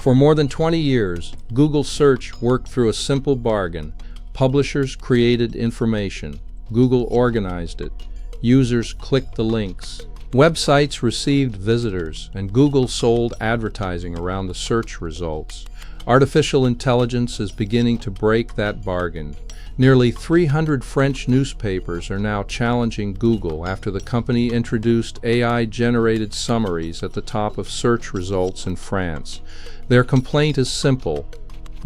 For more than 20 years, Google Search worked through a simple bargain. Publishers created information. Google organized it. Users clicked the links. Websites received visitors, and Google sold advertising around the search results. Artificial intelligence is beginning to break that bargain. Nearly 300 French newspapers are now challenging Google after the company introduced AI-generated summaries at the top of search results in France. Their complaint is simple.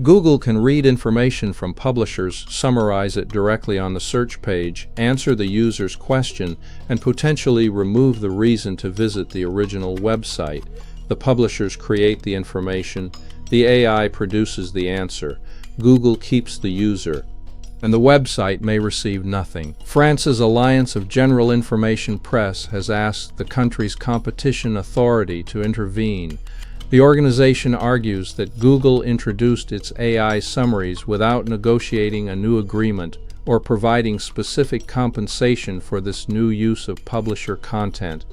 Google can read information from publishers, summarize it directly on the search page, answer the user's question, and potentially remove the reason to visit the original website. The publishers create the information, the AI produces the answer, Google keeps the user, and the website may receive nothing. France's Alliance of General Information Press has asked the country's competition authority to intervene. The organization argues that Google introduced its AI summaries without negotiating a new agreement or providing specific compensation for this new use of publisher content.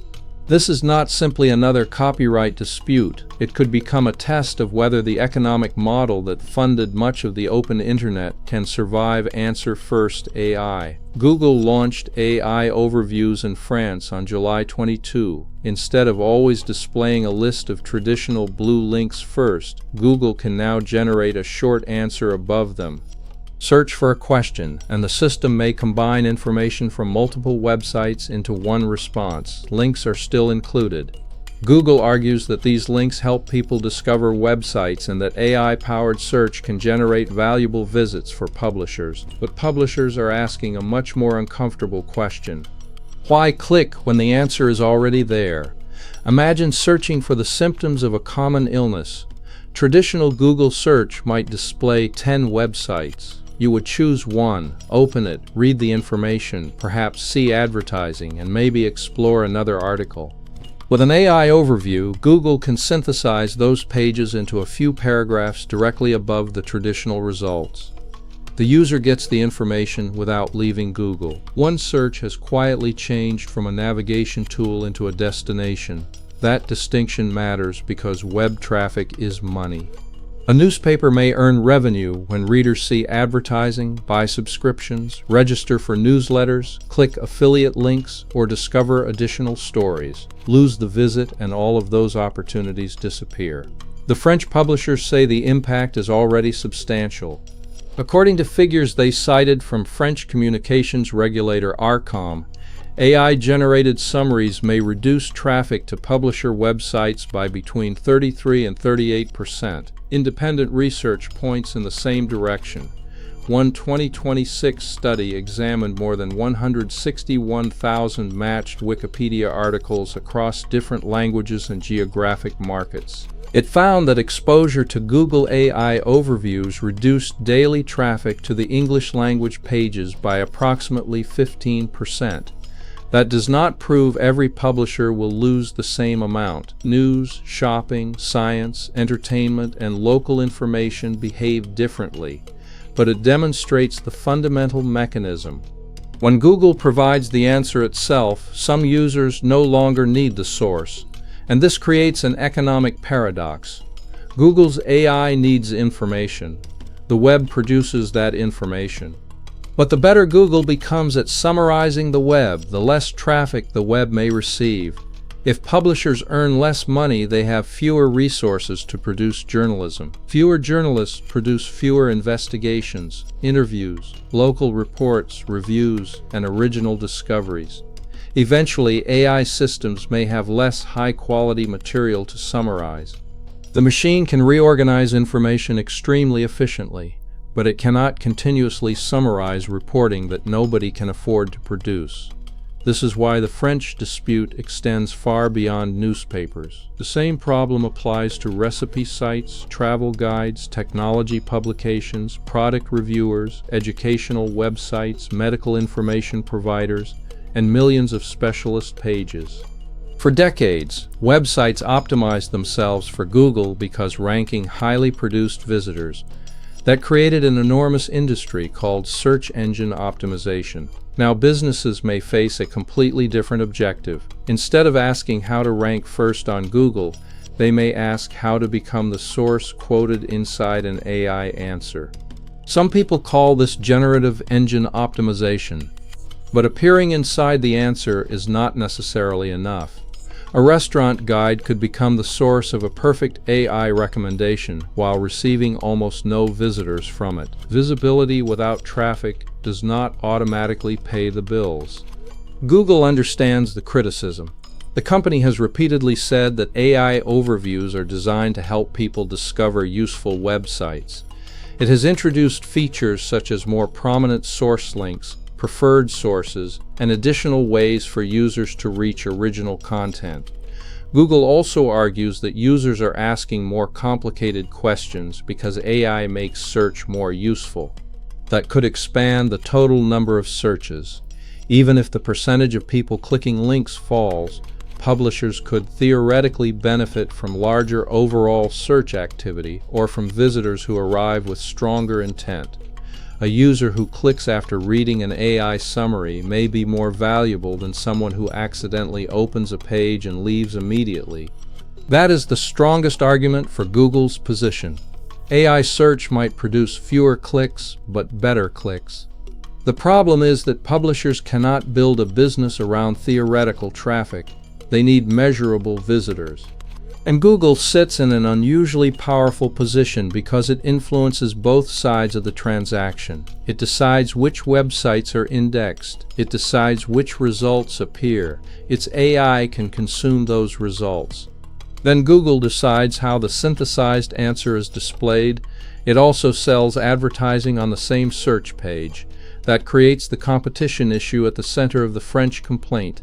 This is not simply another copyright dispute. It could become a test of whether the economic model that funded much of the open internet can survive Answer First AI. Google launched AI overviews in France on July 22. Instead of always displaying a list of traditional blue links first, Google can now generate a short answer above them. Search for a question, and the system may combine information from multiple websites into one response. Links are still included. Google argues that these links help people discover websites and that AI-powered search can generate valuable visits for publishers. But publishers are asking a much more uncomfortable question. Why click when the answer is already there? Imagine searching for the symptoms of a common illness. Traditional Google search might display 10 websites. You would choose one, open it, read the information, perhaps see advertising, and maybe explore another article. With an AI overview, Google can synthesize those pages into a few paragraphs directly above the traditional results. The user gets the information without leaving Google. One search has quietly changed from a navigation tool into a destination. That distinction matters because web traffic is money. A newspaper may earn revenue when readers see advertising, buy subscriptions, register for newsletters, click affiliate links, or discover additional stories. Lose the visit and all of those opportunities disappear. The French publishers say the impact is already substantial. According to figures they cited from French communications regulator ARCOM, AI-generated summaries may reduce traffic to publisher websites by between 33 and 38%. Independent research points in the same direction. One 2026 study examined more than 161,000 matched Wikipedia articles across different languages and geographic markets. It found that exposure to Google AI overviews reduced daily traffic to the English language pages by approximately 15%. That does not prove every publisher will lose the same amount. News, shopping, science, entertainment, and local information behave differently, but it demonstrates the fundamental mechanism. When Google provides the answer itself, some users no longer need the source, and this creates an economic paradox. Google's AI needs information. The web produces that information. But the better Google becomes at summarizing the web, the less traffic the web may receive. If publishers earn less money, they have fewer resources to produce journalism. Fewer journalists produce fewer investigations, interviews, local reports, reviews, and original discoveries. Eventually, AI systems may have less high-quality material to summarize. The machine can reorganize information extremely efficiently, but it cannot continuously summarize reporting that nobody can afford to produce. This is why the French dispute extends far beyond newspapers. The same problem applies to recipe sites, travel guides, technology publications, product reviewers, educational websites, medical information providers, and millions of specialist pages. For decades, websites optimized themselves for Google because ranking highly produced visitors. That created an enormous industry called search engine optimization. Now businesses may face a completely different objective. Instead of asking how to rank first on Google, they may ask how to become the source quoted inside an AI answer. Some people call this generative engine optimization, but appearing inside the answer is not necessarily enough. A restaurant guide could become the source of a perfect AI recommendation while receiving almost no visitors from it. Visibility without traffic does not automatically pay the bills. Google understands the criticism. The company has repeatedly said that AI overviews are designed to help people discover useful websites. It has introduced features such as more prominent source links, preferred sources, and additional ways for users to reach original content. Google also argues that users are asking more complicated questions because AI makes search more useful. That could expand the total number of searches. Even if the percentage of people clicking links falls, publishers could theoretically benefit from larger overall search activity or from visitors who arrive with stronger intent. A user who clicks after reading an AI summary may be more valuable than someone who accidentally opens a page and leaves immediately. That is the strongest argument for Google's position. AI search might produce fewer clicks, but better clicks. The problem is that publishers cannot build a business around theoretical traffic. They need measurable visitors. And Google sits in an unusually powerful position because it influences both sides of the transaction. It decides which websites are indexed. It decides which results appear. Its AI can consume those results. Then Google decides how the synthesized answer is displayed. It also sells advertising on the same search page. That creates the competition issue at the center of the French complaint.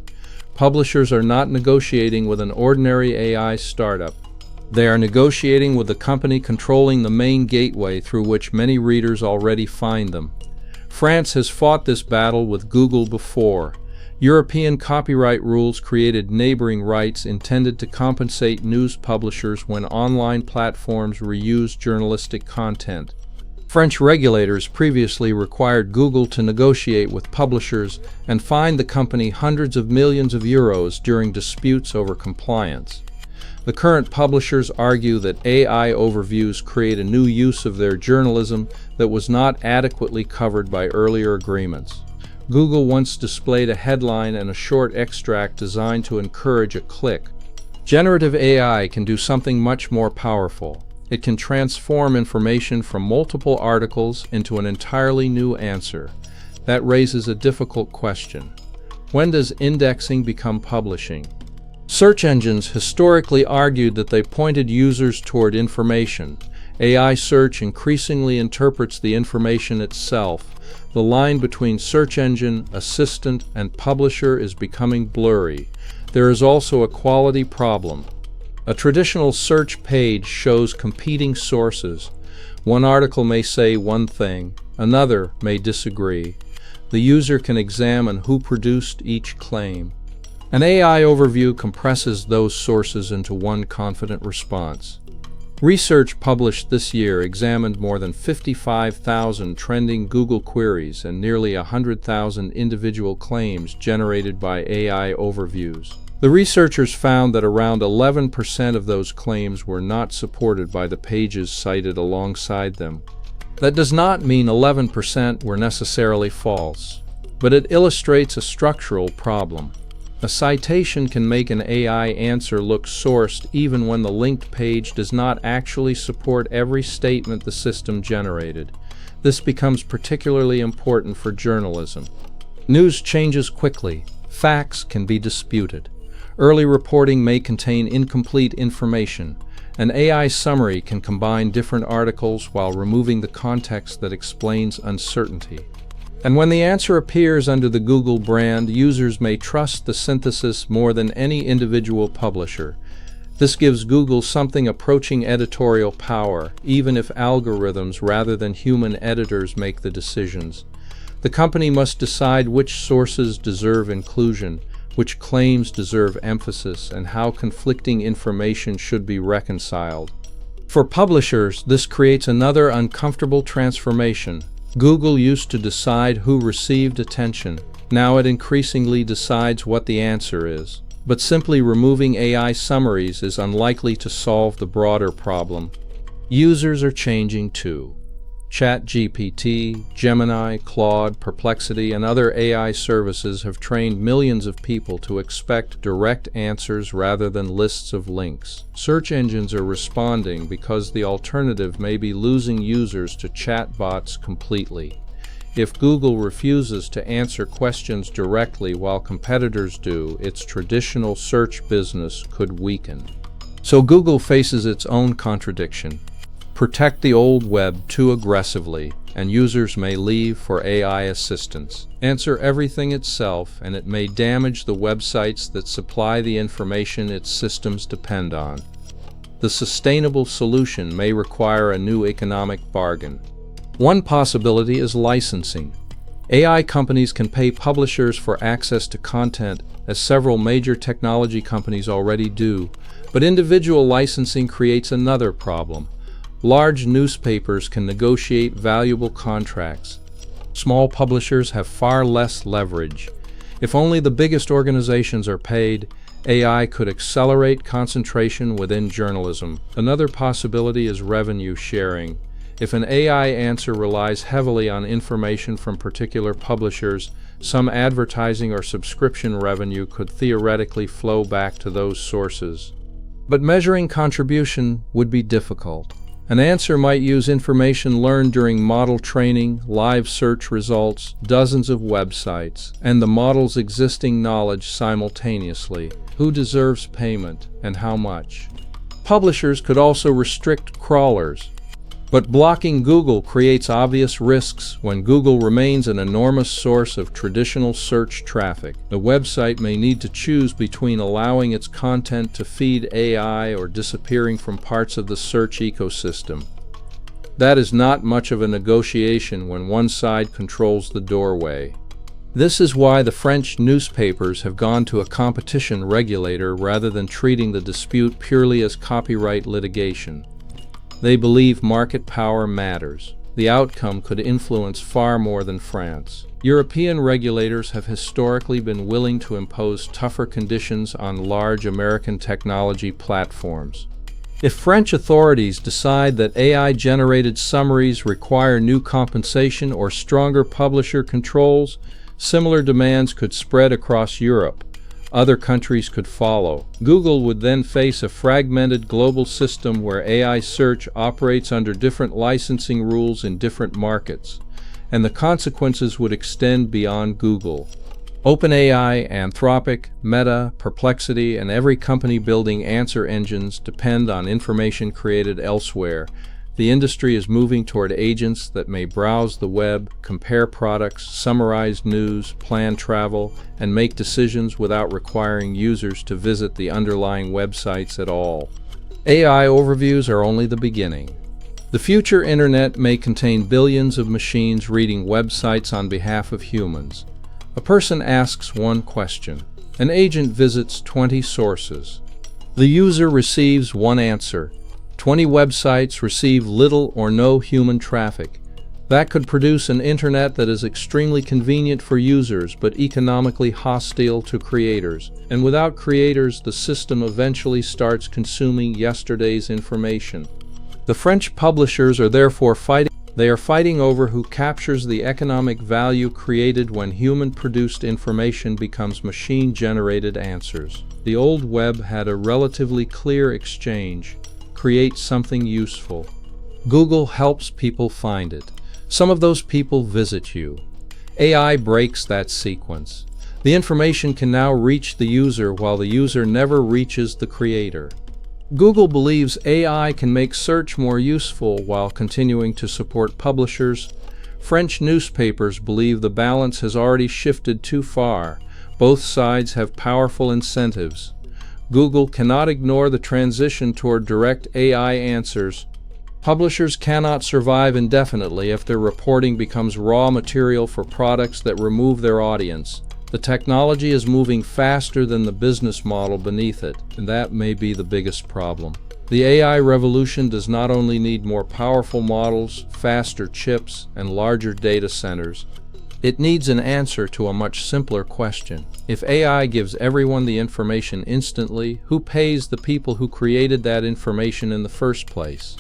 Publishers are not negotiating with an ordinary AI startup. They are negotiating with the company controlling the main gateway through which many readers already find them. France has fought this battle with Google before. European copyright rules created neighboring rights intended to compensate news publishers when online platforms reuse journalistic content. French regulators previously required Google to negotiate with publishers and fine the company hundreds of millions of euros during disputes over compliance. The current publishers argue that AI overviews create a new use of their journalism that was not adequately covered by earlier agreements. Google once displayed a headline and a short extract designed to encourage a click. Generative AI can do something much more powerful. It can transform information from multiple articles into an entirely new answer. That raises a difficult question. When does indexing become publishing? Search engines historically argued that they pointed users toward information. AI search increasingly interprets the information itself. The line between search engine, assistant, and publisher is becoming blurry. There is also a quality problem. A traditional search page shows competing sources. One article may say one thing, another may disagree. The user can examine who produced each claim. An AI overview compresses those sources into one confident response. Research published this year examined more than 55,000 trending Google queries and nearly 100,000 individual claims generated by AI overviews. The researchers found that around 11% of those claims were not supported by the pages cited alongside them. That does not mean 11% were necessarily false, but it illustrates a structural problem. A citation can make an AI answer look sourced even when the linked page does not actually support every statement the system generated. This becomes particularly important for journalism. News changes quickly. Facts can be disputed. Early reporting may contain incomplete information. An AI summary can combine different articles while removing the context that explains uncertainty. And when the answer appears under the Google brand, users may trust the synthesis more than any individual publisher. This gives Google something approaching editorial power, even if algorithms rather than human editors make the decisions. The company must decide which sources deserve inclusion, which claims deserve emphasis, and how conflicting information should be reconciled. For publishers, this creates another uncomfortable transformation. Google used to decide who received attention. Now it increasingly decides what the answer is. But simply removing AI summaries is unlikely to solve the broader problem. Users are changing too. ChatGPT, Gemini, Claude, Perplexity, and other AI services have trained millions of people to expect direct answers rather than lists of links. Search engines are responding because the alternative may be losing users to chatbots completely. If Google refuses to answer questions directly while competitors do, its traditional search business could weaken. So Google faces its own contradiction. Protect the old web too aggressively, and users may leave for AI assistance. Answer everything itself, and it may damage the websites that supply the information its systems depend on. The sustainable solution may require a new economic bargain. One possibility is licensing. AI companies can pay publishers for access to content, as several major technology companies already do, but individual licensing creates another problem. Large newspapers can negotiate valuable contracts. Small publishers have far less leverage. If only the biggest organizations are paid, AI could accelerate concentration within journalism. Another possibility is revenue sharing. If an AI answer relies heavily on information from particular publishers, some advertising or subscription revenue could theoretically flow back to those sources. But measuring contribution would be difficult. An answer might use information learned during model training, live search results, dozens of websites, and the model's existing knowledge simultaneously. Who deserves payment, and how much? Publishers could also restrict crawlers. But blocking Google creates obvious risks when Google remains an enormous source of traditional search traffic. The website may need to choose between allowing its content to feed AI or disappearing from parts of the search ecosystem. That is not much of a negotiation when one side controls the doorway. This is why the French newspapers have gone to a competition regulator rather than treating the dispute purely as copyright litigation. They believe market power matters. The outcome could influence far more than France. European regulators have historically been willing to impose tougher conditions on large American technology platforms. If French authorities decide that AI-generated summaries require new compensation or stronger publisher controls, similar demands could spread across Europe. Other countries could follow. Google would then face a fragmented global system where AI search operates under different licensing rules in different markets, and the consequences would extend beyond Google. OpenAI, Anthropic, Meta, Perplexity, and every company building answer engines depend on information created elsewhere. The industry is moving toward agents that may browse the web, compare products, summarize news, plan travel, and make decisions without requiring users to visit the underlying websites at all. AI overviews are only the beginning. The future internet may contain billions of machines reading websites on behalf of humans. A person asks one question. An agent visits 20 sources. The user receives one answer. 20 websites receive little or no human traffic. That could produce an internet that is extremely convenient for users but economically hostile to creators. And without creators, the system eventually starts consuming yesterday's information. The French publishers are therefore fighting over who captures the economic value created when human-produced information becomes machine-generated answers. The old web had a relatively clear exchange. Create something useful. Google helps people find it. Some of those people visit you. AI breaks that sequence. The information can now reach the user while the user never reaches the creator. Google believes AI can make search more useful while continuing to support publishers. French newspapers believe the balance has already shifted too far. Both sides have powerful incentives. Google cannot ignore the transition toward direct AI answers. Publishers cannot survive indefinitely if their reporting becomes raw material for products that remove their audience. The technology is moving faster than the business model beneath it, and that may be the biggest problem. The AI revolution does not only need more powerful models, faster chips, and larger data centers. It needs an answer to a much simpler question. If AI gives everyone the information instantly, who pays the people who created that information in the first place?